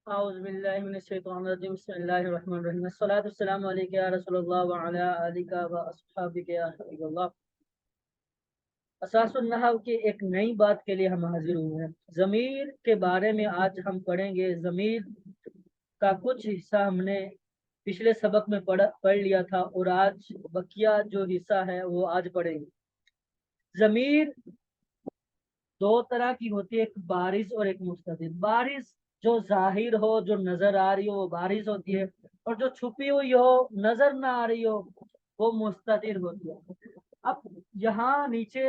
أعوذ بالله من الشيطان الرجيم بسم الله الرحمن الرحيم الصلاة والسلام عليك يا رسول الله وعلى آلك وأصحابك يا حبيب الله۔ اساس النحو کی ایک نئی بات کے لیے ہم حاضر ہوئے ہیں۔ ضمیر کے بارے میں آج ہم پڑھیں گے۔ ضمیر کا کچھ حصہ ہم نے پچھلے سبق میں پڑھ لیا تھا، اور آج بقیہ جو حصہ ہے وہ آج پڑھیں گے۔ ضمیر دو طرح کی ہوتی ہے، ایک بارز اور ایک مستتر۔ بارز جو ظاہر ہو، جو نظر آ رہی ہو، وہ بارز ہوتی ہے، اور جو چھپی ہوئی ہو، نظر نہ آ رہی ہو، وہ مستتر ہوتی ہے۔ اب یہاں نیچے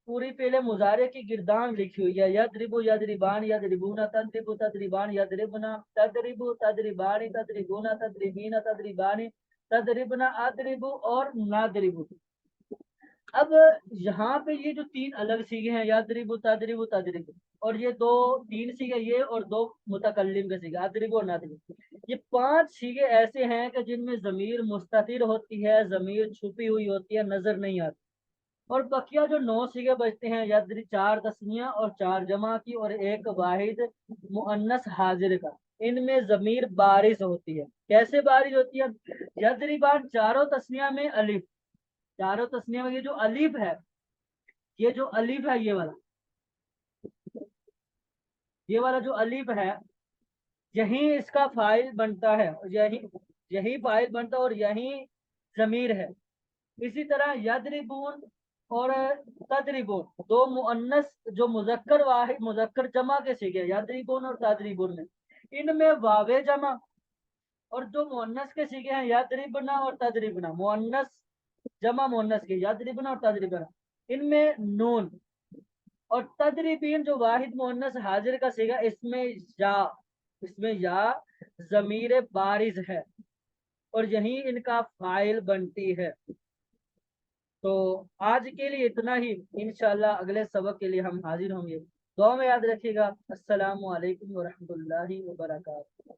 پوری پہلے مضارع کی گردان لکھی ہوئی ہے، یضرب یضربان یضربون تضرب تضربان یضربنا تضرب تضربان تضربون تضربین تضربان تضربنا اضرب اور ناضرب۔ اب یہاں پہ یہ جو تین الگ سیگے ہیں، یضرب تضرب تضرب، اور یہ دو تین سیگے یہ اور دو متکلم کے سیگے اضرب اور ناضرب، یہ پانچ سیگے ایسے ہیں کہ جن میں ضمیر مستتر ہوتی ہے، ضمیر چھپی ہوئی ہوتی ہے، نظر نہیں آتی۔ اور بقیہ جو 9 سیگے بچتے ہیں، چار تسنیہ اور چار جمع کی اور ایک واحد مؤنث حاضر کا، ان میں ضمیر بارز ہوتی ہے۔ کیسے بارز ہوتی ہے؟ یضربان چاروں تسنیہ میں الف، چاروں تسنیہ میں یہ جو الف ہے، یہ جو الف ہے، یہ والا جو الف ہے، یہی اس کا فاعل بنتا ہے، یہی فاعل بنتا ہے اور یہی ضمیر ہے۔ اسی طرح یضربون اور تضربون دو مؤنث جو مذکر واحد مذکر جمع کے سیگے، یضربون اور تضربون میں، ان میں واو جمع، اور جو مؤنث کے سیگے ہیں یضربنا اور تضربنا، مؤنث جمع مؤنث کے، یضربنا اور تضربنا، ان میں نون، اور تدریبین جو واحد مؤنث حاضر کا سیگا، اس میں یا ضمیر بارز ہے، اور یہی ان کا فاعل بنتی ہے۔ تو آج کے لیے اتنا ہی، انشاءاللہ اگلے سبق کے لیے ہم حاضر ہوں گے۔ دعا میں یاد رکھیے گا۔ السلام علیکم ورحمۃ اللہ وبرکاتہ۔